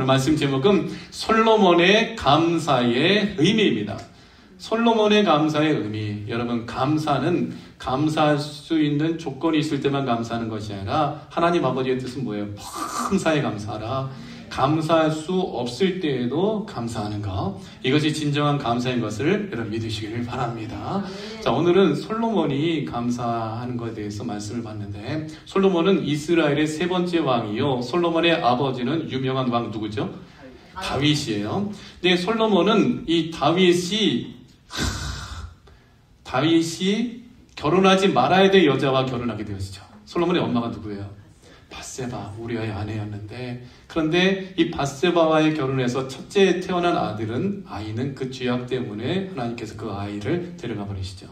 말씀 제목은 솔로몬의 감사의 의미입니다. 솔로몬의 감사의 의미. 여러분, 감사는 감사할 수 있는 조건이 있을 때만 감사하는 것이 아니라 하나님 아버지의 뜻은 뭐예요? 범사에 감사하라. 감사할 수 없을 때에도 감사하는 것. 이것이 진정한 감사인 것을 여러분 믿으시기를 바랍니다. 자, 오늘은 솔로몬이 감사하는 것에 대해서 말씀을 봤는데, 솔로몬은 이스라엘의 세 번째 왕이요. 솔로몬의 아버지는 유명한 왕 누구죠? 다윗이에요. 근데 솔로몬은 이 다윗이 결혼하지 말아야 될 여자와 결혼하게 되었죠. 솔로몬의 엄마가 누구예요? 밧세바, 우리아의 아내였는데, 그런데 이 밧세바와의 결혼해서 첫째 태어난 아이는 그 죄악 때문에 하나님께서 그 아이를 데려가 버리시죠.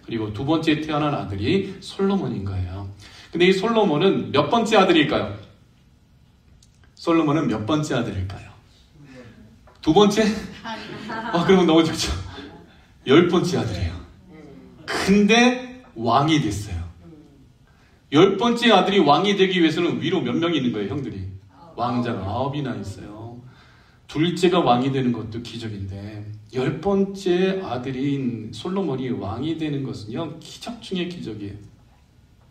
그리고 두 번째 태어난 아들이 솔로몬인 거예요. 근데 이 솔로몬은 몇 번째 아들일까요? 솔로몬은 몇 번째 아들일까요? 두 번째? 그러면 너무 좋죠. 10번째 아들이에요. 근데 왕이 됐어요. 10번째 아들이 왕이 되기 위해서는 위로 몇 명이 있는 거예요, 형들이? 왕자가 9이나 있어요. 둘째가 왕이 되는 것도 기적인데 10번째 아들인 솔로몬이 왕이 되는 것은요, 기적 중의 기적이에요.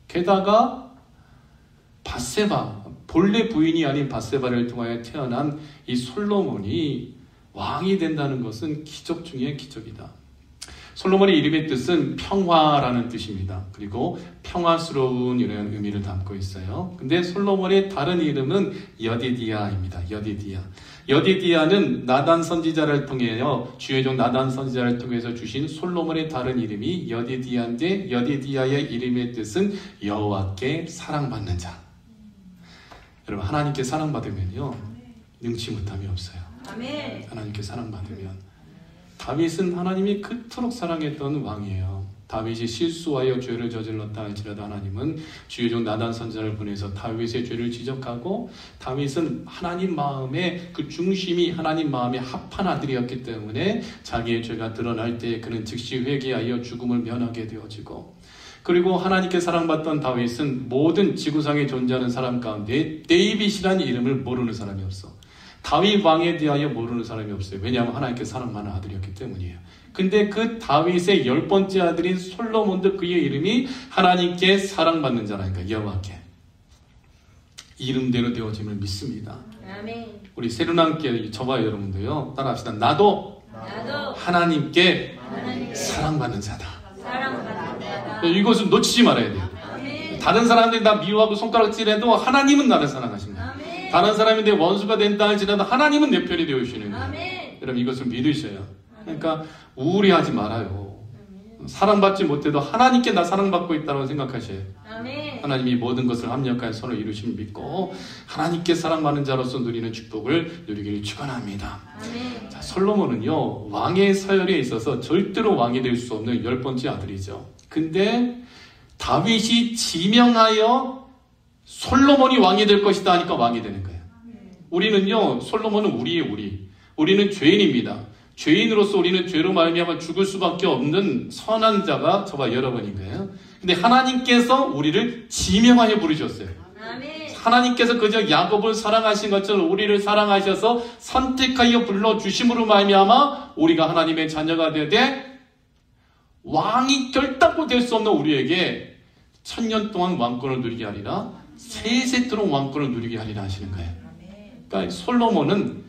게다가 밧세바, 본래 부인이 아닌 밧세바를 통하여 태어난 이 솔로몬이 왕이 된다는 것은 기적 중의 기적이다. 솔로몬의 이름의 뜻은 평화라는 뜻입니다. 그리고 평화스러운 이런 의미를 담고 있어요. 근데 솔로몬의 다른 이름은 여디디아입니다. 여디디아는 나단 선지자를 통해요. 주의 종 나단 선지자를 통해서 주신 솔로몬의 다른 이름이 여디디아인데, 여디디아의 이름의 뜻은 여호와께 사랑받는 자. 여러분, 하나님께 사랑받으면요, 능치 못함이 없어요. 하나님께 사랑받으면. 다윗은 하나님이 그토록 사랑했던 왕이에요. 다윗이 실수하여 죄를 저질렀다 할지라도 하나님은 주의 종 나단 선지자를 보내서 다윗의 죄를 지적하고, 다윗은 하나님 마음의 그 중심이 하나님 마음에 합한 아들이었기 때문에 자기의 죄가 드러날 때 그는 즉시 회개하여 죽음을 면하게 되어지고, 그리고 하나님께 사랑받던 다윗은 모든 지구상에 존재하는 사람 가운데 데이빗이라는 이름을 모르는 사람이 없어. 다윗 왕에 대하여 모르는 사람이 없어요. 왜냐하면 하나님께 사랑받는 아들이었기 때문이에요. 근데 그 다윗의 10번째 아들인 솔로몬도 그의 이름이 하나님께 사랑받는 자라니까, 여호와께. 이름대로 되어짐을 믿습니다. 아멘. 우리 세륜함께 저와 여러분도요, 따라합시다. 나도 하나님께 사랑받는 자다. 이것을 놓치지 말아야 돼요. 아멘. 다른 사람들이 나 미워하고 손가락질해도 하나님은 나를 사랑하십니다. 다른 사람이 내 원수가 된다 할지라도 하나님은 내 편이 되어주시는 거예요. 아멘. 여러분, 이것을 믿으셔요. 그러니까 우울해하지 말아요. 사랑받지 못해도 하나님께 나 사랑받고 있다고 생각하셔요. 아멘. 하나님이 모든 것을 합력하여 서로 이루심을 믿고 하나님께 사랑받는 자로서 누리는 축복을 누리기를 축원합니다. 아멘. 자, 솔로몬은요, 왕의 서열에 있어서 절대로 왕이 될 수 없는 10번째 아들이죠. 근데 다윗이 지명하여 솔로몬이 왕이 될 것이다 하니까 왕이 되는 거예요. 우리는요, 솔로몬은 우리는 죄인입니다. 죄인으로서 우리는 죄로 말미암아 죽을 수밖에 없는 선한 자가 저와 여러분인 거예요. 근데 하나님께서 우리를 지명하여 부르셨어요. 아멘. 하나님께서 그저 야곱을 사랑하신 것처럼 우리를 사랑하셔서 선택하여 불러주심으로 말미암아 우리가 하나님의 자녀가 되되, 왕이 결단코 될 수 없는 우리에게 1000년 동안 왕권을 누리게 하리라, 세세토록 왕권을 누리게 하리라 하시는 거예요. 그러니까 솔로몬은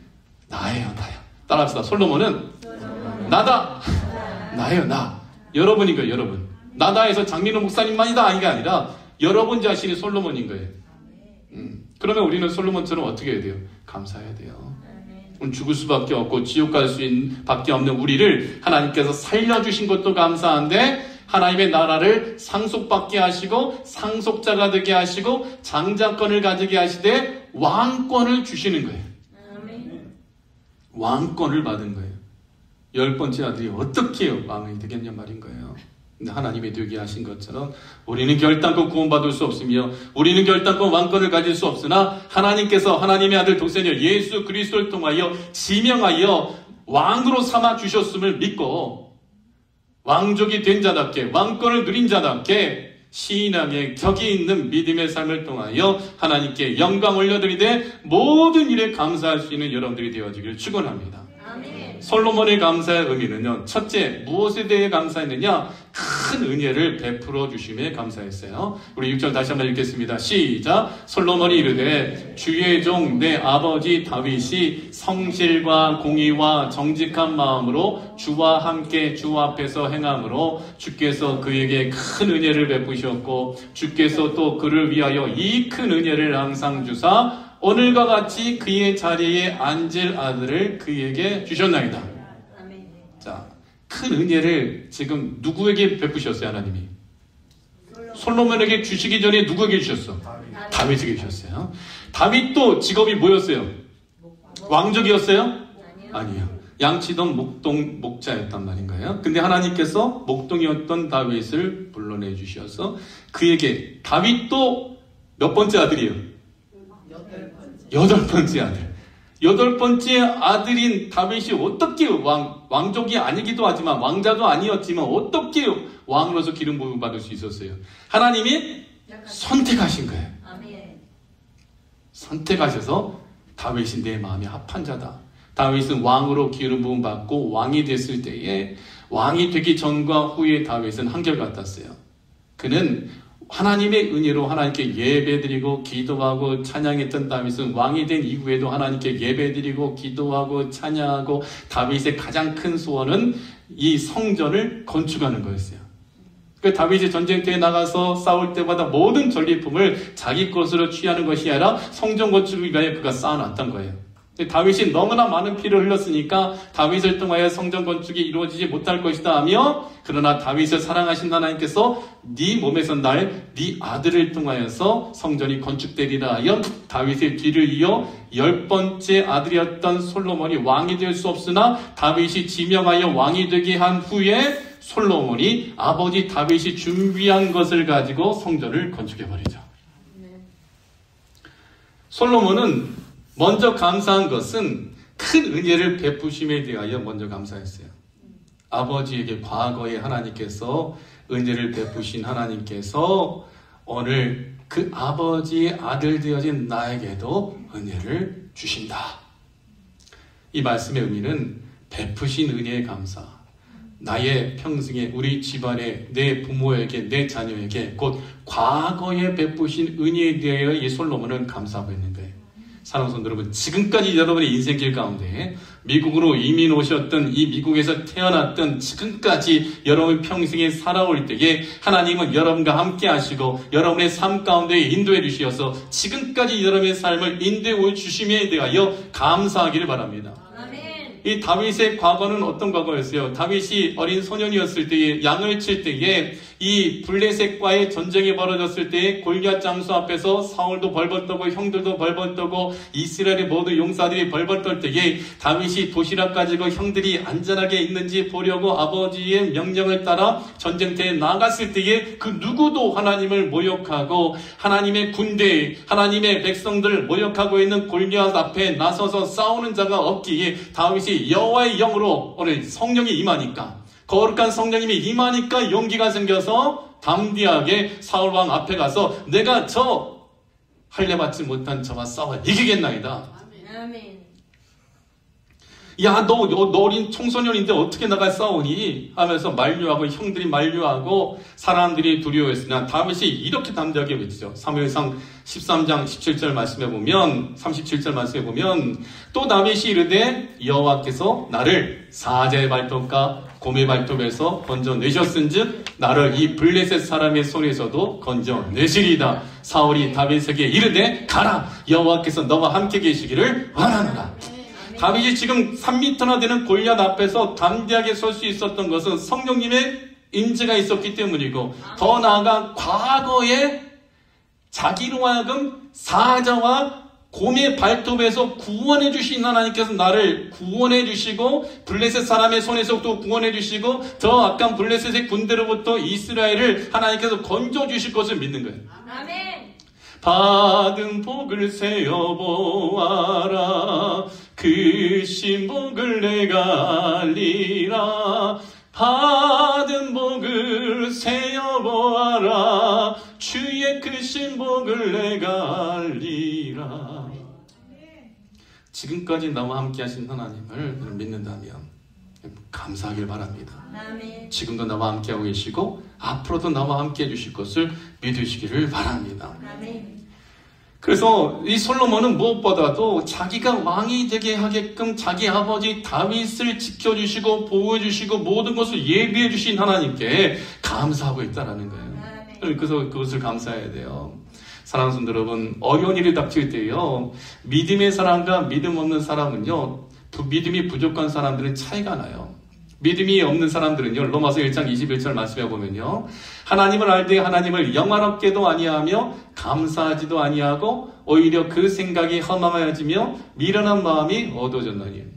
나예요. 따라합시다. 솔로몬은 나다. 나예요. 나. 여러분인 거예요. 여러분. 나다 해서 장민호 목사님만이다 아니가 아니라 여러분 자신이 솔로몬인 거예요. 그러면 우리는 솔로몬처럼 어떻게 해야 돼요? 감사해야 돼요. 죽을 수밖에 없고 지옥 갈 수 있는 밖에 없는 우리를 하나님께서 살려주신 것도 감사한데, 하나님의 나라를 상속받게 하시고 상속자가 되게 하시고 장자권을 가지게 하시되 왕권을 주시는 거예요. 왕권을 받은 거예요. 10번째 아들이 어떻게 왕이 되겠냐 말인 거예요. 근데 하나님이 되게 하신 것처럼 우리는 결단코 구원받을 수 없으며 우리는 결단코 왕권을 가질 수 없으나, 하나님께서 하나님의 아들 독생자 예수 그리스도를 통하여 지명하여 왕으로 삼아 주셨음을 믿고 왕족이 된 자답게 왕권을 누린 자답게 신앙의 격이 있는 믿음의 삶을 통하여 하나님께 영광 올려드리되 모든 일에 감사할 수 있는 여러분들이 되어지기를 축원합니다. 솔로몬의 감사의 의미는요, 첫째, 무엇에 대해 감사했느냐? 큰 은혜를 베풀어 주심에 감사했어요. 우리 6절 다시 한번 읽겠습니다. 시작. 솔로몬이 이르되 주의 종 내 아버지 다윗이 성실과 공의와 정직한 마음으로 주와 함께 주 앞에서 행함으로 주께서 그에게 큰 은혜를 베푸셨고 주께서 또 그를 위하여 이 큰 은혜를 항상 주사 오늘과 같이 그의 자리에 앉을 아들을 그에게 주셨나이다. 자, 큰 은혜를 지금 누구에게 베푸셨어요, 하나님이? 솔로몬에게 주시기 전에 누구에게 주셨어? 다윗에게 주셨어요. 다윗도 직업이 뭐였어요? 왕족이었어요? 아니요. 양치던 목자였단 말인가요? 근데 하나님께서 목동이었던 다윗을 불러내 주셔서 그에게, 다윗도 몇 번째 아들이에요? 8번째 아들. 8번째 아들인 다윗이 어떻게 왕족이 아니기도 하지만, 왕자도 아니었지만 어떻게 왕으로서 기름 부음 받을 수 있었어요? 하나님이 선택하신 거예요. 선택하셔서 다윗이 내 마음에 합한 자다. 다윗은 왕으로 기름 부음 받고 왕이 됐을 때에, 왕이 되기 전과 후에 다윗은 한결같았어요. 그는 하나님의 은혜로 하나님께 예배드리고 기도하고 찬양했던 다윗은 왕이 된 이후에도 하나님께 예배드리고 기도하고 찬양하고, 다윗의 가장 큰 소원은 이 성전을 건축하는 거였어요. 그 다윗이 전쟁터에 나가서 싸울 때마다 모든 전리품을 자기 것으로 취하는 것이 아니라 성전 건축을 위하여 그가 쌓아놨던 거예요. 다윗이 너무나 많은 피를 흘렸으니까 다윗을 통하여 성전 건축이 이루어지지 못할 것이다 하며, 그러나 다윗을 사랑하신 하나님께서 네 몸에서 날 네 아들을 통하여서 성전이 건축되리라 하여 다윗의 뒤를 이어 10번째 아들이었던 솔로몬이 왕이 될 수 없으나 다윗이 지명하여 왕이 되게 한 후에 솔로몬이 아버지 다윗이 준비한 것을 가지고 성전을 건축해버리죠. 솔로몬은 먼저 감사한 것은 큰 은혜를 베푸심에 대하여 먼저 감사했어요. 아버지에게 과거에 하나님께서 은혜를 베푸신 하나님께서 오늘 그 아버지의 아들 되어진 나에게도 은혜를 주신다. 이 말씀의 의미는 베푸신 은혜의 감사, 나의 평생에 우리 집안에 내 부모에게 내 자녀에게 곧 과거에 베푸신 은혜에 대하여 이 솔로몬은 감사하고 있는 거예요. 사랑하는 성도 여러분, 지금까지 여러분의 인생길 가운데 미국으로 이민 오셨던, 이 미국에서 태어났던 지금까지 여러분 평생에 살아올 때에 하나님은 여러분과 함께 하시고 여러분의 삶 가운데 인도해 주시어서 지금까지 여러분의 삶을 인도해 주심에 대하여 감사하기를 바랍니다. 이 다윗의 과거는 어떤 과거였어요? 다윗이 어린 소년이었을 때에, 양을 칠 때에, 이 블레셋과의 전쟁이 벌어졌을 때에 골리앗 장수 앞에서 사울도 벌벌 떠고 형들도 벌벌 떠고 이스라엘의 모든 용사들이 벌벌 떨 때에 다윗이 도시락 가지고 형들이 안전하게 있는지 보려고 아버지의 명령을 따라 전쟁터에 나갔을 때에 그 누구도 하나님을 모욕하고 하나님의 군대, 하나님의 백성들을 모욕하고 있는 골리앗 앞에 나서서 싸우는 자가 없기에 다윗이 여호와의 영으로 오늘 성령이 임하니까, 거룩한 성령님이 임하니까 용기가 생겨서 담대하게 사울왕 앞에 가서 내가 저 할례받지 못한 저와 싸워 이기겠나이다. 아멘. 야, 너 어린 청소년인데 어떻게 나가 싸우니? 하면서 만류하고 형들이 만류하고 사람들이 두려워했으나 다윗이 이렇게 담대하게 외치죠. 사무엘상 13장 17절 말씀해 보면, 37절 말씀해 보면, 또 다윗이 이르되 여호와께서 나를 사자의 발톱과 곰의 발톱에서 건져내셨은즉 나를 이 블레셋 사람의 손에서도 건져내시리이다. 사울이 다윗에게 이르되 가라, 여호와께서 너와 함께 계시기를 원하노라. 다윗이 지금 3m나 되는 골리앗 앞에서 담대하게 설 수 있었던 것은 성령님의 임재가 있었기 때문이고, 더 나아가 과거에 자기로 하여금 사자와 곰의 발톱에서 구원해 주신 하나님께서 나를 구원해 주시고 블레셋 사람의 손에서도 구원해 주시고 더 악한 블레셋의 군대로부터 이스라엘을 하나님께서 건져 주실 것을 믿는 거예요. 아멘. 받은 복을 세어보아라, 그 신복을 내가 알리라. 받은 복을 세어보아라, 주신 복을 내가 알리라. 지금까지 나와 함께 하신 하나님을 믿는다면 감사하길 바랍니다. 지금도 나와 함께 하고 계시고 앞으로도 나와 함께 해주실 것을 믿으시기를 바랍니다. 그래서 이 솔로몬은 무엇보다도 자기가 왕이 되게 하게끔 자기 아버지 다윗을 지켜주시고 보호해주시고 모든 것을 예비해 주신 하나님께 감사하고 있다는 거예요. 그래서 그것을 감사해야 돼요. 사랑하는 성도 여러분, 어려운 일이 닥칠 때요, 믿음의 사람과 믿음 없는 사람은요, 믿음이 부족한 사람들은 차이가 나요. 믿음이 없는 사람들은요, 로마서 1장 21절 말씀해 보면요, 하나님을 알되 하나님을 영화롭게도 아니하며 감사하지도 아니하고 오히려 그 생각이 허망해지며 미련한 마음이 어두워졌나니.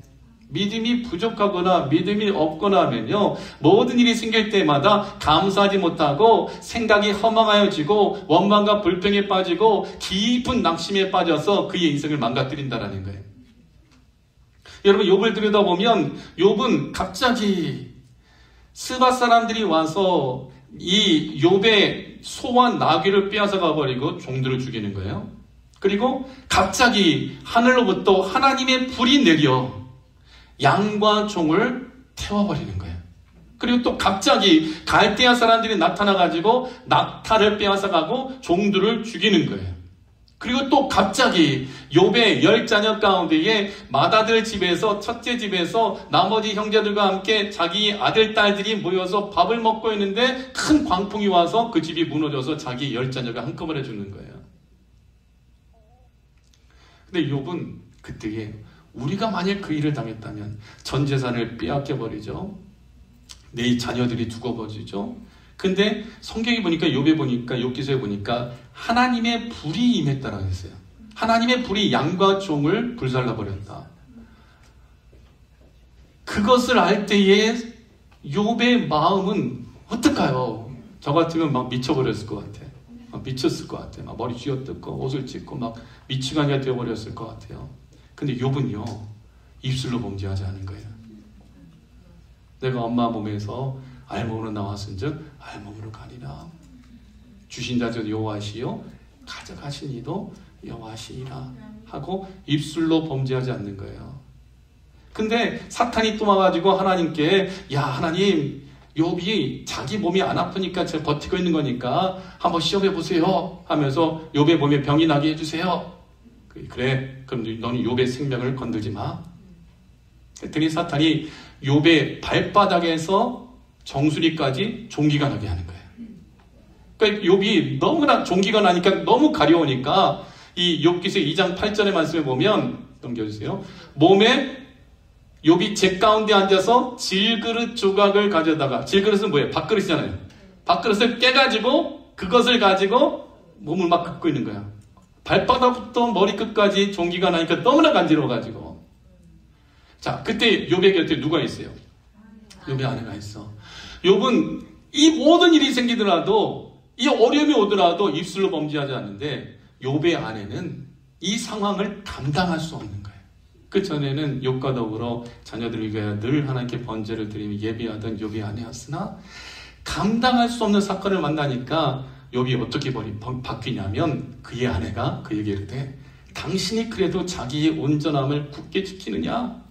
믿음이 부족하거나 믿음이 없거나 하면요, 모든 일이 생길 때마다 감사하지 못하고 생각이 허망하여지고 원망과 불평에 빠지고 깊은 낙심에 빠져서 그의 인생을 망가뜨린다는 거예요. 여러분, 욥을 들여다보면 욥은 갑자기 스바 사람들이 와서 이 욥의 소와 나귀를 빼앗아 가버리고 종들을 죽이는 거예요. 그리고 갑자기 하늘로부터 하나님의 불이 내려 양과 종을 태워버리는 거예요. 그리고 또 갑자기 갈대아 사람들이 나타나가지고 낙타를 빼앗아가고 종들을 죽이는 거예요. 그리고 또 갑자기 욥의 10자녀 가운데에 맏아들 집에서 첫째 집에서 나머지 형제들과 함께 자기 아들 딸들이 모여서 밥을 먹고 있는데 큰 광풍이 와서 그 집이 무너져서 자기 10자녀가 한꺼번에 죽는 거예요. 근데 욥은 그때에 우리가 만약 그 일을 당했다면 전 재산을 빼앗겨버리죠. 내 자녀들이 죽어버리죠. 근데 성경에 보니까 욥에 보니까 욥기서에 보니까 하나님의 불이 임했다라고 했어요. 하나님의 불이 양과 종을 불살라버렸다. 그것을 알 때에 욥의 마음은 어떨까요? 저 같으면 막 미쳐버렸을 것 같아. 막 미쳤을 것 같아. 막 머리 쥐어뜯고 옷을 찢고 막 미치광이가 되어버렸을 것 같아요. 근데 욥은요, 입술로 범죄하지 않은 거예요. 내가 엄마 몸에서 알몸으로 나왔은즉 알몸으로 가리라. 주신 자도 여호와시요 가져가신 이도 여호와시니라 하고 입술로 범죄하지 않는 거예요. 근데 사탄이 또 와가지고 하나님께, 야 하나님, 욥이 자기 몸이 안 아프니까 제가 버티고 있는 거니까 한번 시험해 보세요 하면서 욥의 몸에 병이 나게 해주세요. 그래, 그럼 너는 욥의 생명을 건들지 마. 그랬더니 사탄이 욥의 발바닥에서 정수리까지 종기가 나게 하는 거예요. 그러니까 욥이 너무나 종기가 나니까 너무 가려우니까 이 욥기서 2장 8절의 말씀에 보면, 넘겨주세요. 몸에 욥이 제 가운데 앉아서 질그릇 조각을 가져다가, 질그릇은 뭐예요? 밥그릇이잖아요. 밥그릇을 깨가지고 그것을 가지고 몸을 막 긁고 있는 거야. 발바닥부터 머리끝까지 종기가 나니까 너무나 간지러워가지고. 자, 그때 욥의 곁에 누가 있어요? 욥의 아내가 있어. 욥은 이 모든 일이 생기더라도, 이 어려움이 오더라도 입술로 범죄하지 않는데 욥의 아내는 이 상황을 감당할 수 없는 거예요. 그 전에는 욥과 더불어 자녀들을 위하여 늘 하나님께 번제를 드리며 예배하던 욥의 아내였으나 감당할 수 없는 사건을 만나니까 욥이 어떻게 바뀌냐면, 그의 아내가 그에게 이르되, 당신이 그래도 자기의 온전함을 굳게 지키느냐?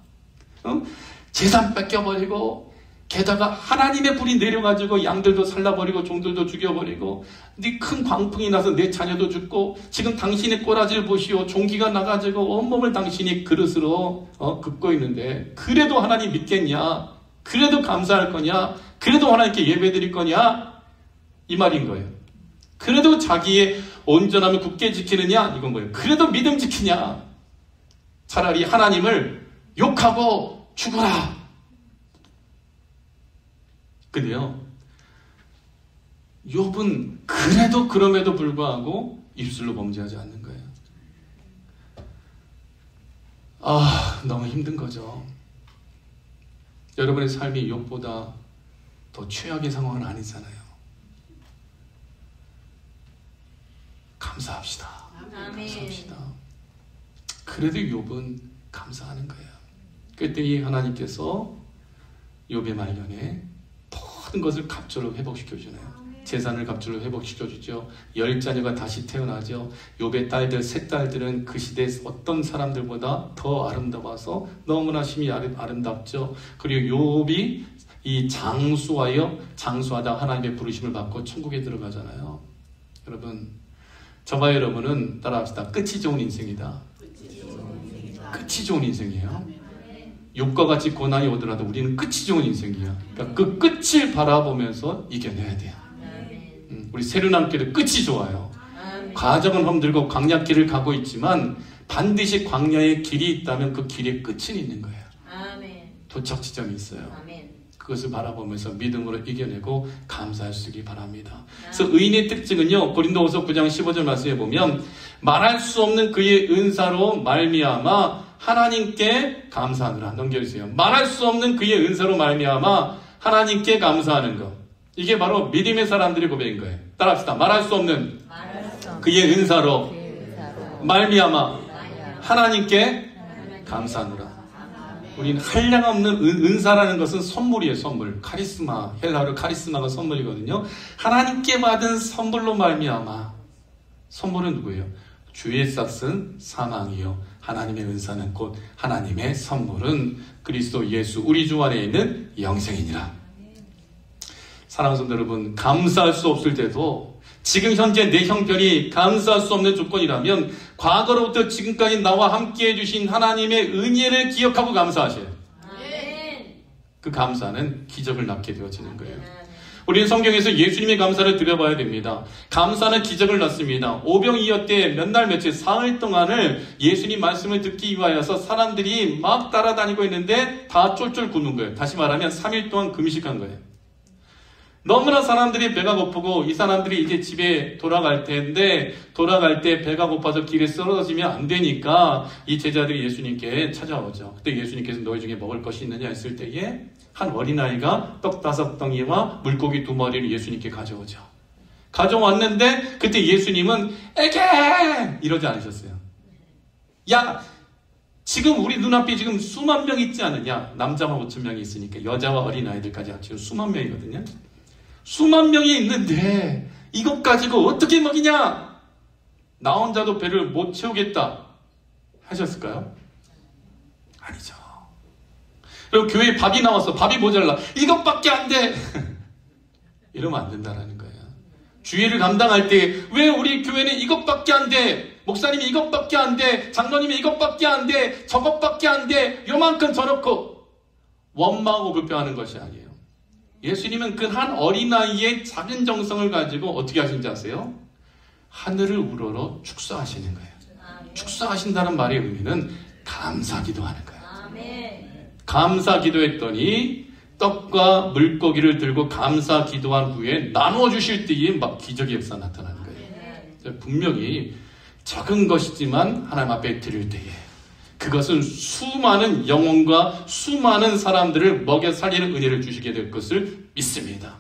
재산 뺏겨버리고 게다가 하나님의 불이 내려가지고 양들도 살라버리고 종들도 죽여버리고 네 큰 광풍이 나서 내 자녀도 죽고 지금 당신의 꼬라지를 보시오. 종기가 나가지고 온몸을 당신이 그릇으로 긋고 있는데 그래도 하나님 믿겠냐? 그래도 감사할 거냐? 그래도 하나님께 예배드릴 거냐? 이 말인 거예요. 그래도 자기의 온전함을 굳게 지키느냐? 이건 뭐예요? 그래도 믿음 지키냐? 차라리 하나님을 욕하고 죽어라. 근데요, 욥은 그래도 그럼에도 불구하고 입술로 범죄하지 않는 거예요. 너무 힘든 거죠. 여러분의 삶이 욥보다 더 최악의 상황은 아니잖아요. 감사합시다. 감사합시다. 그래도 욥은 감사하는 거예요. 그때 이 하나님께서 욥의 말년에 모든 것을 갑절로 회복시켜주네요. 재산을 갑절로 회복시켜주죠. 10자녀가 다시 태어나죠. 욥의 딸들, 세 딸들은 그 시대 어떤 사람들보다 더 아름다워서 너무나 심히 아름답죠. 그리고 욥이 이 장수하다 하나님의 부르심을 받고 천국에 들어가잖아요. 여러분, 저와 여러분은 따라합시다. 끝이 좋은 인생이다. 끝이 좋은 인생이에요. 욥과 같이 고난이 오더라도 우리는 끝이 좋은 인생이야. 그러니까 그 끝을 바라보면서 이겨내야 돼요. 우리 세륜함길은 끝이 좋아요. 과정은 힘들고 광야길을 가고 있지만 반드시 광야의 길이 있다면 그 길의 끝은 있는 거예요. 도착 지점이 있어요. 그것을 바라보면서 믿음으로 이겨내고 감사할 수 있기 바랍니다. 그래서 의인의 특징은요, 고린도후서 9장 15절 말씀에 보면 말할 수 없는 그의 은사로 말미암아 하나님께 감사하느라. 넘겨주세요. 말할 수 없는 그의 은사로 말미암아 하나님께 감사하는 것. 이게 바로 믿음의 사람들의 고백인 거예요. 따라합시다. 말할 수 없는 그의 은사로 말미암아 하나님께 감사하느라. 우리는 한량없는 은사라는 것은 선물이에요. 선물. 카리스마. 헬라어로 카리스마가 선물이거든요. 하나님께 받은 선물로 말미암아. 선물은 누구예요? 주의 싹은 사망이요 하나님의 은사는 곧 하나님의 선물은 그리스도 예수 우리 주 안에 있는 영생이니라. 사랑하는 성도 여러분, 감사할 수 없을 때도 지금 현재 내 형편이 감사할 수 없는 조건이라면 과거로부터 지금까지 나와 함께 해주신 하나님의 은혜를 기억하고 감사하셔요. 그 감사는 기적을 낳게 되어지는 거예요. 우리는 성경에서 예수님의 감사를 드려봐야 됩니다. 감사는 기적을 낳습니다. 오병이어 때 몇 날 며칠 사흘 동안을 예수님 말씀을 듣기 위하여서 사람들이 막 따라다니고 있는데 다 쫄쫄 굶는 거예요. 다시 말하면 3일 동안 금식한 거예요. 너무나 사람들이 배가 고프고 이 사람들이 이제 집에 돌아갈 텐데 돌아갈 때 배가 고파서 길에 쓰러지면 안 되니까 이 제자들이 예수님께 찾아오죠. 그때 예수님께서 너희 중에 먹을 것이 있느냐 했을 때에 한 어린아이가 떡 5덩이와 물고기 2마리를 예수님께 가져오죠. 가져왔는데 그때 예수님은 에게 이러지 않으셨어요. 야, 지금 우리 눈앞에 지금 수만 명 있지 않느냐. 남자만 5,000명이 있으니까 여자와 어린아이들까지 합치면 수만 명이거든요. 수만 명이 있는데 이것 가지고 어떻게 먹이냐? 나 혼자도 배를 못 채우겠다 하셨을까요? 아니죠. 그리고 교회에 밥이 나왔어. 밥이 모자라. 이것밖에 안 돼. 이러면 안 된다라는 거예요. 주일을 감당할 때 왜 우리 교회는 이것밖에 안 돼? 목사님이 이것밖에 안 돼? 장로님이 이것밖에 안 돼? 저것밖에 안 돼? 요만큼 저렇고 원망하고 불평하는 것이 아니에요. 예수님은 그 한 어린아이의 작은 정성을 가지고 어떻게 하신지 아세요? 하늘을 우러러 축사하시는 거예요. 축사하신다는 말의 의미는 감사기도 하는 거예요. 감사 기도했더니 떡과 물고기를 들고 감사 기도한 후에 나누어 주실 때에 막 기적의 역사 나타나는 거예요. 분명히 적은 것이지만 하나님 앞에 드릴 때에 그것은 수많은 영혼과 수많은 사람들을 먹여 살리는 은혜를 주시게 될 것을 믿습니다.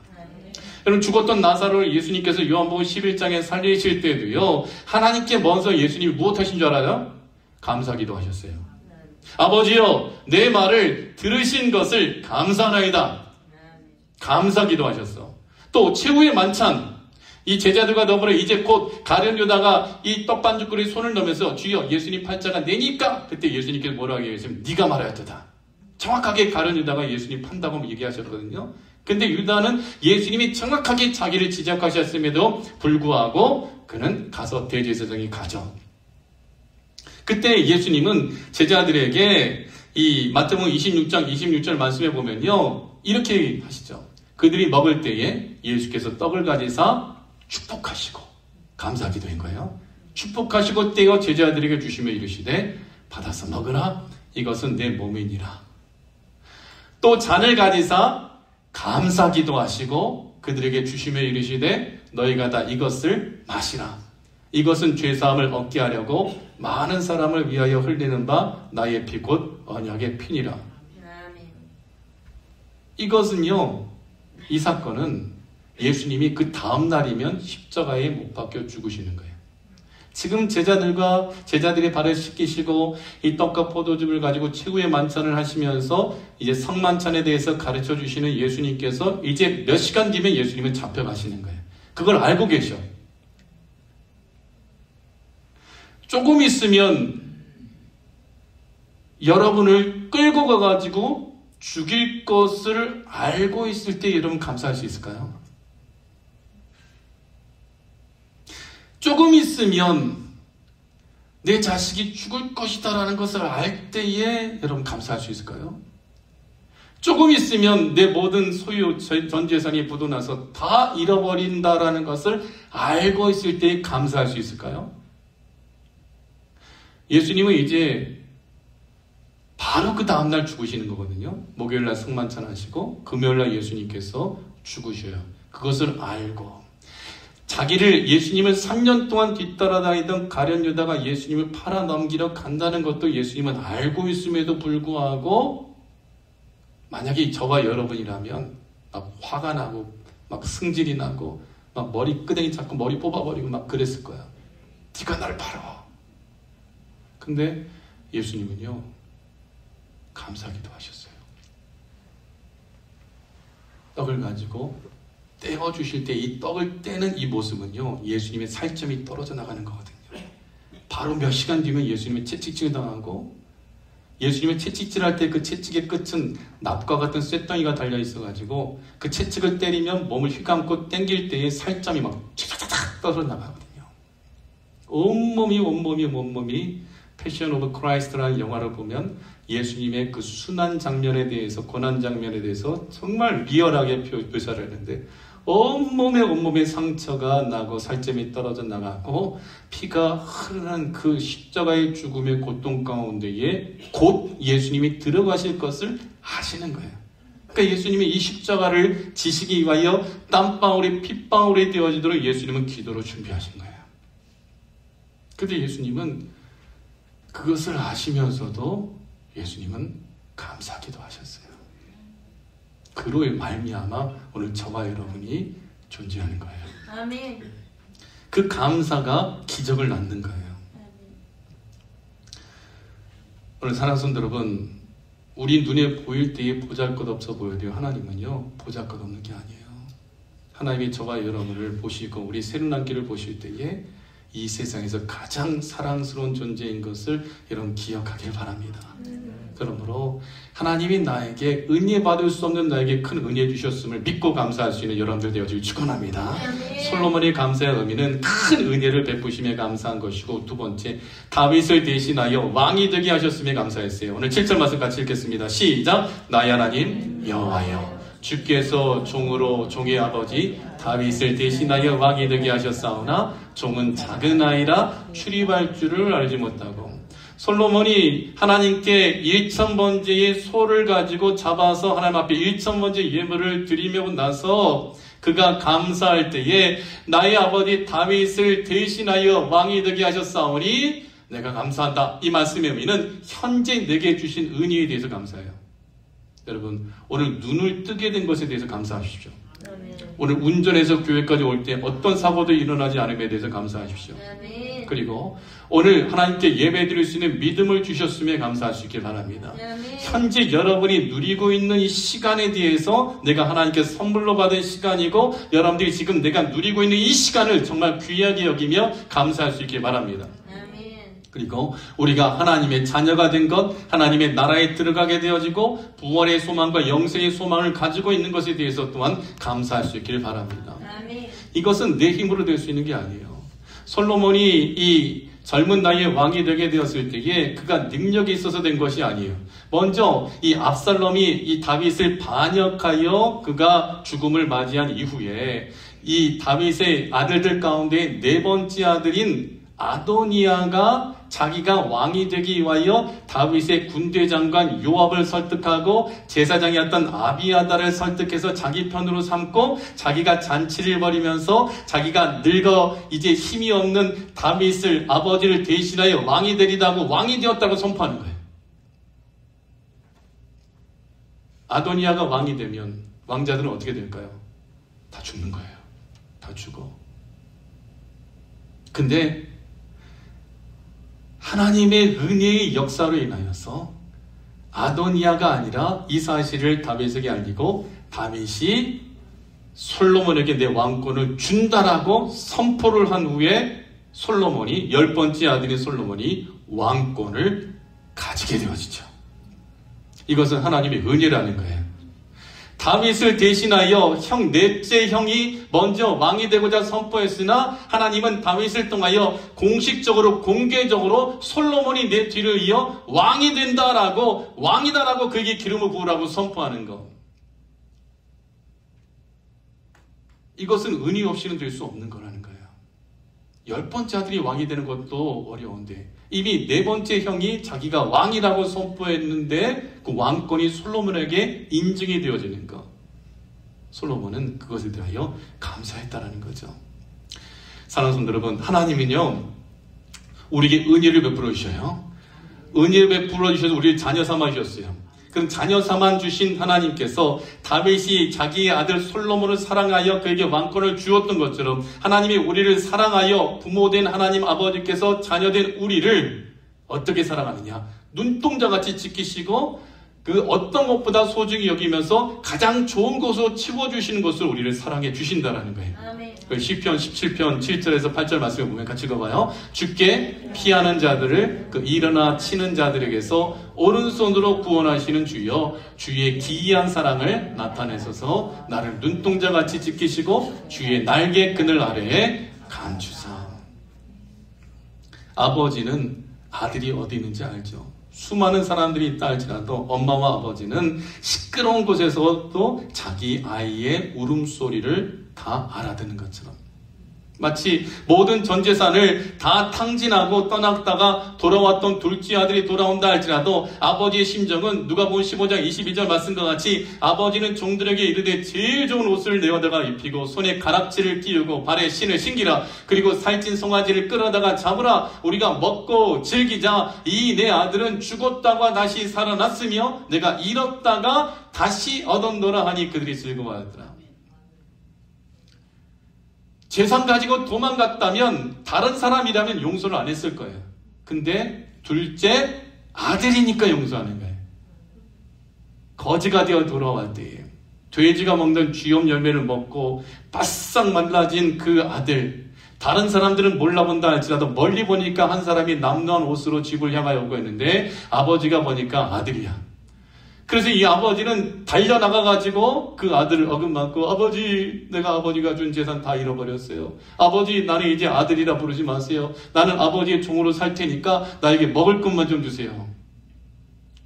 여러분, 죽었던 나사로를 예수님께서 요한복음 11장에 살리실 때도요, 하나님께 먼저 예수님이 무엇하신 줄 알아요? 감사 기도하셨어요. 아버지여, 내 말을 들으신 것을 감사하나이다. 감사 기도하셨어. 또 최후의 만찬, 이 제자들과 더불어 이제 곧 가룟 유다가 이 떡반죽거리에 손을 넣으면서 주여 예수님 팔자가 내니까, 그때 예수님께서 뭐라고 얘기했으면 네가 말해야 되다. 정확하게 가룟 유다가 예수님 판다고 얘기하셨거든요. 근데 유다는 예수님이 정확하게 자기를 지적하셨음에도 불구하고 그는 가서 대제사장이 가죠. 그때 예수님은 제자들에게 이 마태복음 26절 말씀에 보면요, 이렇게 하시죠. 그들이 먹을 때에 예수께서 떡을 가지사 축복하시고, 감사 기도인 거예요. 축복하시고 떼어 제자들에게 주시며 이르시되 받아서 먹으라, 이것은 내 몸이니라. 또 잔을 가지사 감사 기도하시고 그들에게 주시며 이르시되 너희가 다 이것을 마시라. 이것은 죄사함을 얻게 하려고 많은 사람을 위하여 흘리는 바 나의 피 곧 언약의 피니라. 이것은요, 이 사건은 예수님이 그 다음 날이면 십자가에 못 박혀 죽으시는 거예요. 지금 제자들의 발을 씻기시고 이 떡과 포도즙을 가지고 최후의 만찬을 하시면서 이제 성만찬에 대해서 가르쳐 주시는 예수님께서 이제 몇 시간 뒤면 예수님은 잡혀가시는 거예요. 그걸 알고 계셔. 조금 있으면 여러분을 끌고 가가지고 죽일 것을 알고 있을 때 여러분 감사할 수 있을까요? 조금 있으면 내 자식이 죽을 것이다 라는 것을 알 때에 여러분 감사할 수 있을까요? 조금 있으면 내 모든 소유, 전 재산이 부도나서 다 잃어버린다라는 것을 알고 있을 때에 감사할 수 있을까요? 예수님은 이제 바로 그 다음날 죽으시는 거거든요. 목요일날 승만찬 하시고 금요일날 예수님께서 죽으셔요. 그것을 알고 자기를 예수님을 3년 동안 뒤따라다니던 가룟 유다가 예수님을 팔아넘기러 간다는 것도 예수님은 알고 있음에도 불구하고 만약에 저와 여러분이라면 막 화가 나고 막 승질이 나고 막 머리 끄댕이 잡고 머리 뽑아버리고 막 그랬을 거야. 네가 날 팔아. 근데 예수님은요 감사하기도 하셨어요. 떡을 가지고 떼어주실 때 이 떡을 떼는 이 모습은요 예수님의 살점이 떨어져 나가는 거거든요. 바로 몇 시간 뒤면 예수님의 채찍질을 당하고 예수님의 채찍질할 때 그 채찍의 끝은 납과 같은 쇳덩이가 달려 있어가지고 그 채찍을 때리면 몸을 휘감고 당길 때에 살점이 막 차차차차 떨어져 나가거든요. 온몸이 패션 오브 크라이스트라는 영화를 보면 예수님의 그 순환 장면에 대해서 고난 장면에 대해서 정말 리얼하게 묘사를 했는데 온몸에 상처가 나고 살점이 떨어져 나가고 피가 흐르는 그 십자가의 죽음의 고통 가운데에 곧 예수님이 들어가실 것을 아시는 거예요. 그러니까 예수님이 이 십자가를 지시기 위하여 땀방울이 핏방울이 되어지도록 예수님은 기도로 준비하신 거예요. 그런데 예수님은 그것을 아시면서도 예수님은 감사하기도 하셨어요. 그로 말미암아 오늘 저와 여러분이 존재하는 거예요. 아멘. 그 감사가 기적을 낳는 거예요. 아멘. 오늘 사랑하는 성도 여러분, 우리 눈에 보일 때에 보잘것없어 보여도 하나님은요 보잘것없는 게 아니에요. 하나님이 저와 여러분을 보시고 우리 새로운기를 보실 때에 이 세상에서 가장 사랑스러운 존재인 것을 여러분 기억하길 바랍니다. 그러므로 하나님이 나에게 은혜 받을 수 없는 나에게 큰 은혜 주셨음을 믿고 감사할 수 있는 여러분들 되어지길 축원합니다. 솔로몬의 감사의 의미는 큰 은혜를 베푸심에 감사한 것이고, 두 번째 다윗을 대신하여 왕이 되게 하셨음에 감사했어요. 오늘 7절 말씀 같이 읽겠습니다. 시작. 나의 하나님 여호와여, 주께서 종으로 종의 아버지 다윗을 대신하여 왕이 되게 하셨사오나 종은 작은 아이라 출입할 줄을 알지 못하고. 솔로몬이 하나님께 1000번째의 소를 가지고 잡아서 하나님 앞에 1000번째 예물을 드리며 나서 그가 감사할 때에 나의 아버지 다윗을 대신하여 왕이 되게 하셨사오니 내가 감사한다. 이 말씀의 의미는 현재 내게 주신 은혜에 대해서 감사해요. 여러분, 오늘 눈을 뜨게 된 것에 대해서 감사하십시오. 오늘 운전해서 교회까지 올 때 어떤 사고도 일어나지 않음에 대해서 감사하십시오. 그리고 오늘 하나님께 예배드릴 수 있는 믿음을 주셨음에 감사할 수 있길 바랍니다. 현재 여러분이 누리고 있는 이 시간에 대해서 내가 하나님께 선물로 받은 시간이고 여러분들이 지금 내가 누리고 있는 이 시간을 정말 귀하게 여기며 감사할 수 있길 바랍니다. 그리고 우리가 하나님의 자녀가 된 것, 하나님의 나라에 들어가게 되어지고 부활의 소망과 영생의 소망을 가지고 있는 것에 대해서 또한 감사할 수 있기를 바랍니다. 이것은 내 힘으로 될 수 있는 게 아니에요. 솔로몬이 이 젊은 나이에 왕이 되게 되었을 때에 그가 능력이 있어서 된 것이 아니에요. 먼저 이 압살롬이 이 다윗을 반역하여 그가 죽음을 맞이한 이후에 이 다윗의 아들들 가운데 네 번째 아들인 아도니아가 자기가 왕이 되기 위하여 다윗의 군대장관 요압을 설득하고 제사장이었던 아비아다를 설득해서 자기 편으로 삼고 자기가 잔치를 벌이면서 자기가 늙어 이제 힘이 없는 다윗을 아버지를 대신하여 왕이 되리다고 왕이 되었다고 선포하는 거예요. 아도니아가 왕이 되면 왕자들은 어떻게 될까요? 다 죽는 거예요. 다 죽어. 근데 하나님의 은혜의 역사로 인하여서 아도니아가 아니라 이 사실을 다윗에게 알리고 다윗이 솔로몬에게 내 왕권을 준다라고 선포를 한 후에 솔로몬이 10번째 아들인 솔로몬이 왕권을 가지게 되어지죠. 이것은 하나님의 은혜라는 거예요. 다윗을 대신하여 넷째 형이 먼저 왕이 되고자 선포했으나 하나님은 다윗을 통하여 공식적으로 공개적으로 솔로몬이 내 뒤를 이어 왕이 된다라고 왕이다라고 그에게 기름을 부으라고 선포하는 것. 이것은 은혜 없이는 될 수 없는 거라는 거예요. 10번째 아들이 왕이 되는 것도 어려운데 이미 4번째 형이 자기가 왕이라고 선포했는데 그 왕권이 솔로몬에게 인증이 되어지는 것. 솔로몬은 그것에 대하여 감사했다라는 거죠. 사랑하는 성도 여러분, 하나님은요 우리에게 은혜를 베풀어 주셔요. 은혜를 베풀어 주셔서 우리를 자녀 삼아 주셨어요. 그럼 자녀 삼아 주신 하나님께서 다윗이 자기의 아들 솔로몬을 사랑하여 그에게 왕권을 주었던 것처럼 하나님이 우리를 사랑하여 부모된 하나님 아버지께서 자녀된 우리를 어떻게 사랑하느냐? 눈동자같이 지키시고 그 어떤 것보다 소중히 여기면서 가장 좋은 것으로 치워주시는 것을 우리를 사랑해 주신다라는 거예요. 시편 17편 7절에서 8절 말씀을 보면 같이 읽어봐요. 주께 피하는 자들을 일어나 치는 자들에게서 오른손으로 구원하시는 주여, 주의 기이한 사랑을 나타내소서. 나를 눈동자같이 지키시고 주의 날개 그늘 아래에 감추사. 아버지는 아들이 어디 있는지 알죠. 수많은 사람들이 있다 할지라도 엄마와 아버지는 시끄러운 곳에서도 자기 아이의 울음소리를 다 알아듣는 것처럼 마치 모든 전 재산을 다 탕진하고 떠났다가 돌아왔던 둘째 아들이 돌아온다 할지라도 아버지의 심정은 누가복음 15장 22절 말씀과 같이 아버지는 종들에게 이르되 제일 좋은 옷을 내어다가 입히고 손에 가락지를 띄우고 발에 신을 신기라. 그리고 살찐 송아지를 끌어다가 잡으라. 우리가 먹고 즐기자. 이 내 아들은 죽었다가 다시 살아났으며 내가 잃었다가 다시 얻었노라 하니 그들이 즐거워하더라. 재산 가지고 도망갔다면 다른 사람이라면 용서를 안 했을 거예요. 근데 둘째 아들이니까 용서하는 거예요. 거지가 되어 돌아왔 때에 돼지가 먹는 쥐염 열매를 먹고 바싹 말라진 그 아들, 다른 사람들은 몰라본다 할지라도 멀리 보니까 한 사람이 남루한 옷으로 집을 향하여 오고 있는데 아버지가 보니까 아들이야. 그래서 이 아버지는 달려나가가지고 그 아들을 어긋맞고 아버지, 내가 아버지가 준 재산 다 잃어버렸어요. 아버지, 나는 이제 아들이라 부르지 마세요. 나는 아버지의 종으로 살 테니까 나에게 먹을 것만 좀 주세요.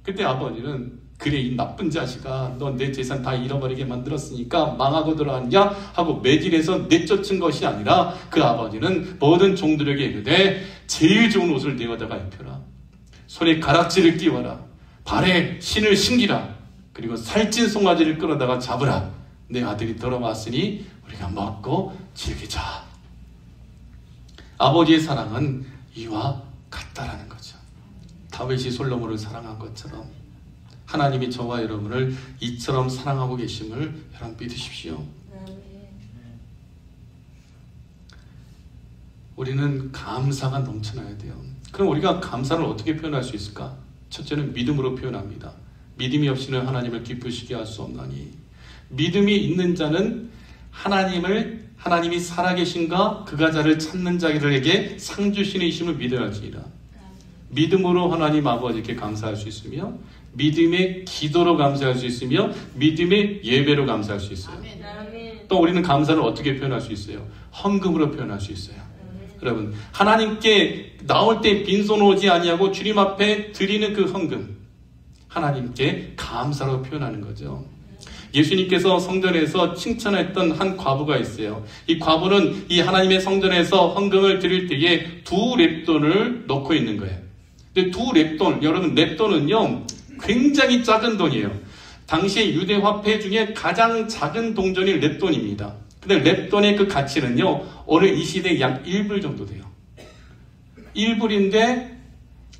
그때 아버지는 그래 이 나쁜 자식아, 너 내 재산 다 잃어버리게 만들었으니까 망하고 들어왔냐 하고 매질해서 내쫓은 것이 아니라 그 아버지는 모든 종들에게 이르되 제일 좋은 옷을 내어다가 입혀라. 손에 가락지를 띄워라. 발에 신을 신기라. 그리고 살찐 송아지를 끌어다가 잡으라. 내 아들이 돌아왔으니 우리가 먹고 즐기자. 아버지의 사랑은 이와 같다라는 거죠. 다윗이 솔로몬을 사랑한 것처럼 하나님이 저와 여러분을 이처럼 사랑하고 계심을 여러분 믿으십시오. 우리는 감사가 넘쳐나야 돼요. 그럼 우리가 감사를 어떻게 표현할 수 있을까? 첫째는 믿음으로 표현합니다. 믿음이 없이는 하나님을 기쁘시게 할 수 없나니. 믿음이 있는 자는 하나님이 살아계신가 그가 자를 찾는 자들에게 상 주시는 이심을 믿어야 할지니라. 믿음으로 하나님 아버지께 감사할 수 있으며 믿음의 기도로 감사할 수 있으며 믿음의 예배로 감사할 수 있어요. 또 우리는 감사를 어떻게 표현할 수 있어요? 헌금으로 표현할 수 있어요. 여러분, 하나님께 나올 때 빈손 오지 아니하고 주님 앞에 드리는 그 헌금, 하나님께 감사로 표현하는 거죠. 예수님께서 성전에서 칭찬했던 한 과부가 있어요. 이 과부는 이 하나님의 성전에서 헌금을 드릴 때에 2렙돈을 넣고 있는 거예요. 근데 2렙돈, 여러분 렙돈은요 굉장히 작은 돈이에요. 당시 유대 화폐 중에 가장 작은 동전이 렙돈입니다. 근데 렙돈의 그 가치는요 오늘 이 시대에 약 1불 정도 돼요. 1불인데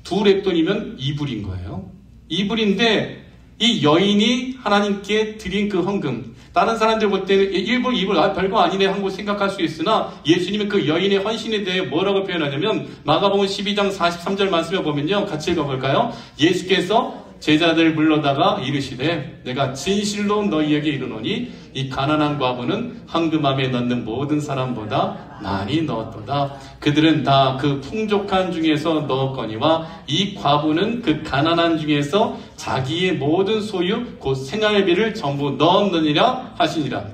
2렙돈이면 2불인 거예요. 2불인데 이 여인이 하나님께 드린 그 헌금, 다른 사람들 볼 때는 1불, 2불 별거 아니네 하고 생각할 수 있으나 예수님은 그 여인의 헌신에 대해 뭐라고 표현하냐면 마가복음 12장 43절 말씀에 보면요 같이 읽어볼까요? 예수께서 제자들 불러다가 이르시되 내가 진실로 너희에게 이르노니 이 가난한 과부는 헌금함에 넣는 모든 사람보다 많이 넣었도다. 그들은 다 그 풍족한 중에서 넣었거니와 이 과부는 그 가난한 중에서 자기의 모든 소유 곧 생활비를 전부 넣었느니라 하시니라.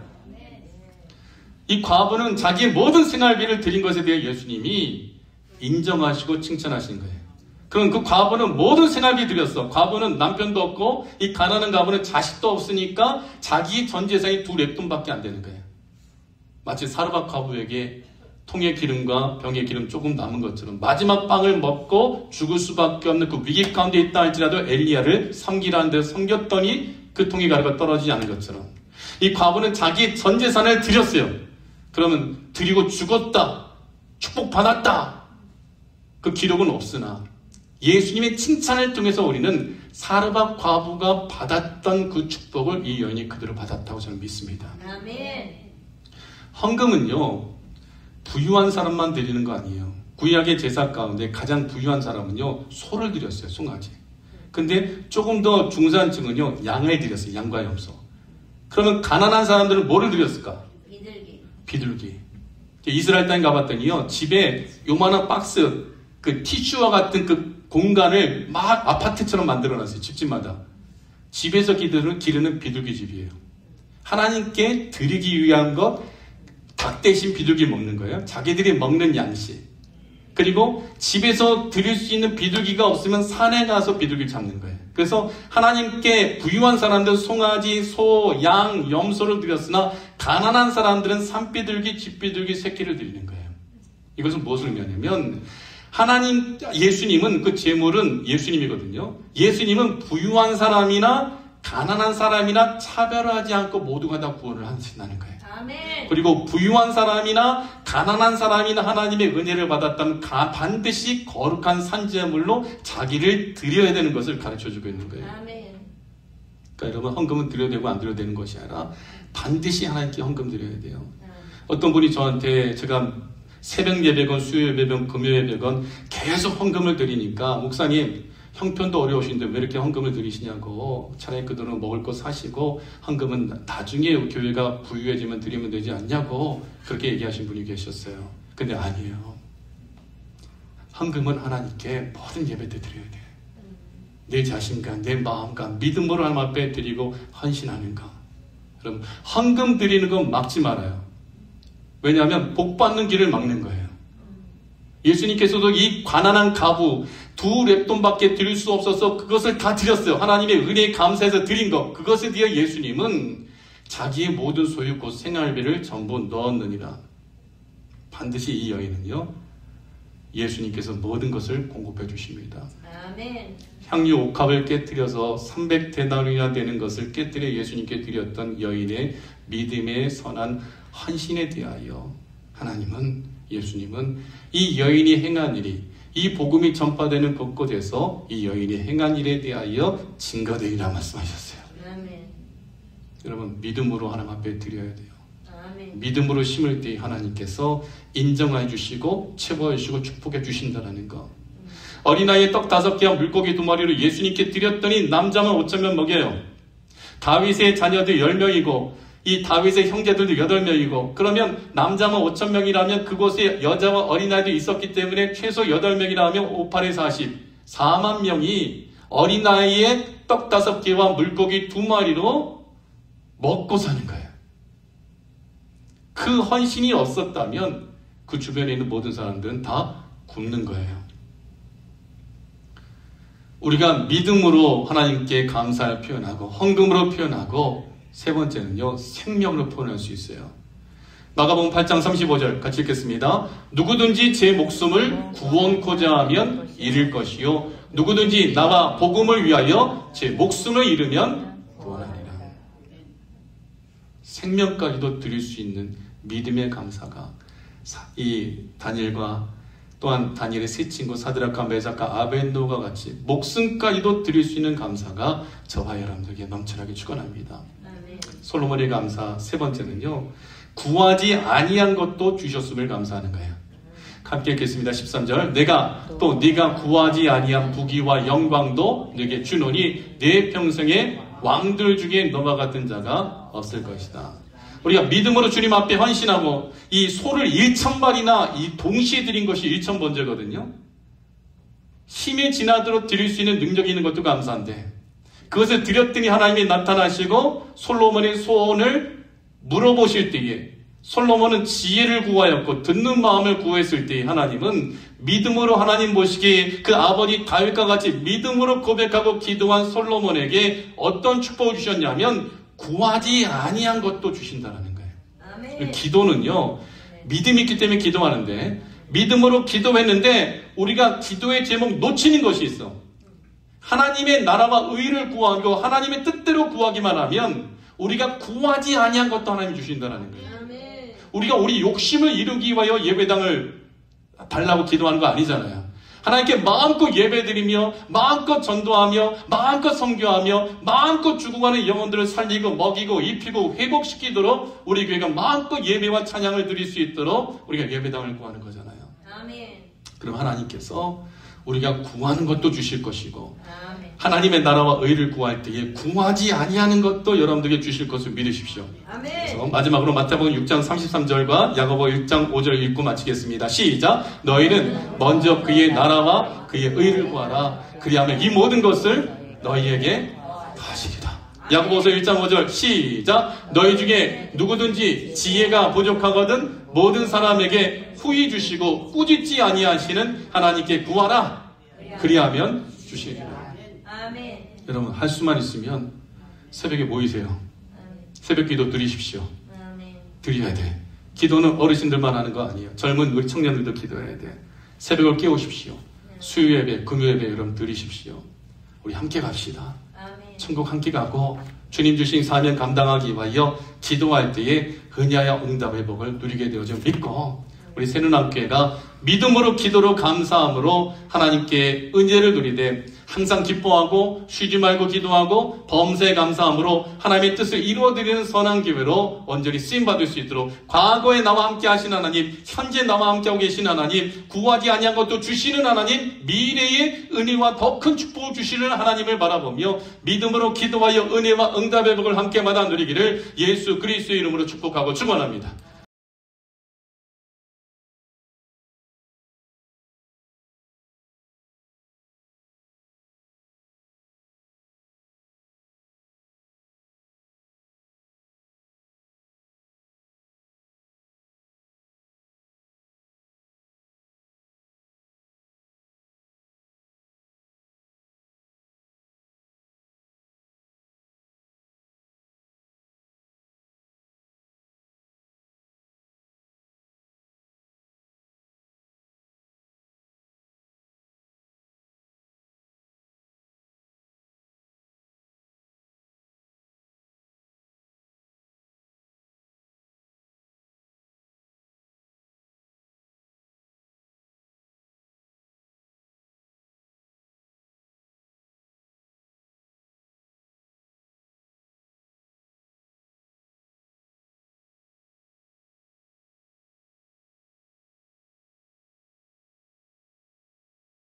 이 과부는 자기의 모든 생활비를 드린 것에 대해 예수님이 인정하시고 칭찬하신 거예요. 그럼 그 과부는 모든 생활비 드렸어. 과부는 남편도 없고 이 가난한 과부는 자식도 없으니까 자기 전 재산이 2렙돈밖에 안 되는 거예요. 마치 사르밧 과부에게 통의 기름과 병의 기름 조금 남은 것처럼 마지막 빵을 먹고 죽을 수밖에 없는 그 위기 가운데 있다 할지라도 엘리야를 섬기라는 데 섬겼더니 그 통의 가루가 떨어지지 않은 것처럼 이 과부는 자기 전 재산을 드렸어요. 그러면 드리고 죽었다, 축복받았다, 그 기록은 없으나 예수님의 칭찬을 통해서 우리는 사르밧 과부가 받았던 그 축복을 이 여인이 그대로 받았다고 저는 믿습니다. 아멘. 헌금은요, 부유한 사람만 드리는 거 아니에요. 구약의 제사 가운데 가장 부유한 사람은요, 소를 드렸어요, 송아지. 근데 조금 더 중산층은요, 양을 드렸어요, 양과 염소. 그러면 가난한 사람들은 뭐를 드렸을까? 비둘기. 이스라엘 땅에 가봤더니요, 집에 요만한 박스, 그 티슈와 같은 그 공간을 막 아파트처럼 만들어놨어요. 집집마다. 집에서 기르는 비둘기 집이에요. 하나님께 드리기 위한 것, 닭 대신 비둘기 먹는 거예요. 자기들이 먹는 양식. 그리고 집에서 드릴 수 있는 비둘기가 없으면 산에 가서 비둘기를 잡는 거예요. 그래서 하나님께 부유한 사람들은 송아지, 소, 양, 염소를 드렸으나 가난한 사람들은 산비둘기, 집비둘기 새끼를 드리는 거예요. 이것은 무엇을 의미하냐면 예수님은 그 제물은 예수님이거든요. 예수님은 부유한 사람이나 가난한 사람이나 차별하지 않고 모두가 다 구원을 하신다는 거예요. 아멘. 그리고 부유한 사람이나 가난한 사람이나 하나님의 은혜를 받았다면 반드시 거룩한 산제물로 자기를 드려야 되는 것을 가르쳐주고 있는 거예요. 아멘. 그러니까 여러분, 헌금은 드려야 되고 안 드려야 되는 것이 아니라 반드시 하나님께 헌금 드려야 돼요. 어떤 분이 저한테 제가 새벽 예배건 수요 예배건 금요 예배건 계속 헌금을 드리니까 목사님 형편도 어려우신데 왜 이렇게 헌금을 드리시냐고, 차라리 그 돈은 먹을 거 사시고 헌금은 나중에 교회가 부유해지면 드리면 되지 않냐고 그렇게 얘기하신 분이 계셨어요. 근데 아니에요. 헌금은 하나님께 모든 예배 때 드려야 돼요. 내 자신과 내 마음과 믿음으로 하나님 앞에 드리고 헌신하는 거. 여러분, 헌금 드리는 건 막지 말아요. 왜냐하면 복 받는 길을 막는 거예요. 예수님께서도 이 가난한 가부 2렙돈밖에 드릴 수 없어서 그것을 다 드렸어요. 하나님의 은혜에 감사해서 드린 것. 그것에 대해 예수님은 자기의 모든 소유 곧 생활비를 전부 넣었느니라. 반드시 이 여인은요, 예수님께서 모든 것을 공급해 주십니다. 아멘. 향유 옥합을 깨뜨려서 300데나리나 되는 것을 깨뜨려 예수님께 드렸던 여인의 믿음의 선한 헌신에 대하여 예수님은 이 여인이 행한 일이, 이 복음이 전파되는 곳곳에서 이 여인이 행한 일에 대하여 증거되리라 말씀하셨어요. 아멘. 여러분, 믿음으로 하나님 앞에 드려야 돼요. 아멘. 믿음으로 심을 때 하나님께서 인정해 주시고 체포해 주시고 축복해 주신다는 거. 어린아이의 떡 5개와 물고기 2마리로 예수님께 드렸더니 남자만 5,000명 먹여요. 다윗의 자녀들 10명이고 이 다윗의 형제들도 8명이고, 그러면 남자만 5,000명이라면 그곳에 여자와 어린아이도 있었기 때문에 최소 8명이라 하면 5, 8에 40, 4만 명이 어린아이의 떡 5개와 물고기 2마리로 먹고 사는 거예요. 그 헌신이 없었다면 그 주변에 있는 모든 사람들은 다 굶는 거예요. 우리가 믿음으로 하나님께 감사를 표현하고 헌금으로 표현하고, 세 번째는요, 생명으로 표현할 수 있어요. 마가복음 8장 35절 같이 읽겠습니다. 누구든지 제 목숨을 구원코자 하면 잃을 것이요, 누구든지 나와 복음을 위하여 제 목숨을 잃으면 구원하리라. 생명까지도 드릴 수 있는 믿음의 감사가 이 다니엘과 또한 다니엘의 세 친구 사드락과 메삭과 아벳노가 같이 목숨까지도 드릴 수 있는 감사가 저와 여러분들에게 넘쳐나게 축원합니다. 솔로몬의 감사 세 번째는요, 구하지 아니한 것도 주셨음을 감사하는 거예요. 함께 읽겠습니다. 13절. 내가 또 네가 구하지 아니한 부귀와 영광도 네게 주노니 내 평생에 왕들 중에 너와 같은 자가 없을 것이다. 우리가 믿음으로 주님 앞에 헌신하고 이 소를 1,000마리나 이 동시에 드린 것이 1,000번제거든요. 힘에 지나도록 드릴 수 있는 능력이 있는 것도 감사한데 그것을 드렸더니 하나님이 나타나시고 솔로몬의 소원을 물어보실 때에 솔로몬은 지혜를 구하였고 듣는 마음을 구했을 때에 하나님은 믿음으로 하나님 보시기에 그 아버지 다윗과 같이 믿음으로 고백하고 기도한 솔로몬에게 어떤 축복을 주셨냐면 구하지 아니한 것도 주신다는 거예요. 아멘. 기도는요, 믿음이 있기 때문에 기도하는데 믿음으로 기도했는데 우리가 기도의 제목 놓치는 것이 있어. 하나님의 나라와 의를 구하고 하나님의 뜻대로 구하기만 하면 우리가 구하지 아니한 것도 하나님이 주신다는 거예요. 우리가 우리 욕심을 이루기 위하여 예배당을 달라고 기도하는 거 아니잖아요. 하나님께 마음껏 예배드리며 마음껏 전도하며 마음껏 선교하며 마음껏 죽어가는 영혼들을 살리고 먹이고 입히고 회복시키도록 우리 교회가 마음껏 예배와 찬양을 드릴 수 있도록 우리가 예배당을 구하는 거잖아요. 아멘. 그럼 하나님께서 우리가 구하는 것도 주실 것이고 아멘. 하나님의 나라와 의를 구할 때에 구하지 아니하는 것도 여러분들에게 주실 것을 믿으십시오. 아멘. 그래서 마지막으로 마태복음 6장 33절과 야고보 1장 5절 읽고 마치겠습니다. 시작. 너희는 먼저 그의 나라와 그의 의를 구하라. 그리하면 이 모든 것을 너희에게 더하시리라. 야고보서 1장 5절 시작. 너희 중에 누구든지 지혜가 부족하거든 모든 사람에게 후히 주시고 꾸짖지 아니하시는 하나님께 구하라. 그리하면 주시리라. 아멘. 여러분 할 수만 있으면 새벽에 모이세요. 새벽 기도 드리십시오. 아멘. 드려야 돼. 기도는 어르신들만 하는 거 아니에요. 젊은 우리 청년들도 기도해야 돼. 새벽을 깨우십시오. 수요 예배, 금요 예배 여러분 드리십시오. 우리 함께 갑시다. 아멘. 천국 함께 가고 주님 주신 사명 감당하기 위하여 기도할 때에 은혜와 응답의 복을 누리게 되어져 믿고 우리 새누남교회가 믿음으로 기도로 감사함으로 하나님께 은혜를 누리되 항상 기뻐하고 쉬지 말고 기도하고 범사에 감사함으로 하나님의 뜻을 이루어드리는 선한 교회로 온전히 쓰임받을 수 있도록 과거에 나와 함께 하신 하나님, 현재 나와 함께하고 계신 하나님, 구하지 아니한 것도 주시는 하나님, 미래의 은혜와 더 큰 축복을 주시는 하나님을 바라보며 믿음으로 기도하여 은혜와 응답의 복을 함께 받아 누리기를 예수 그리스도의 이름으로 축복하고 축원합니다.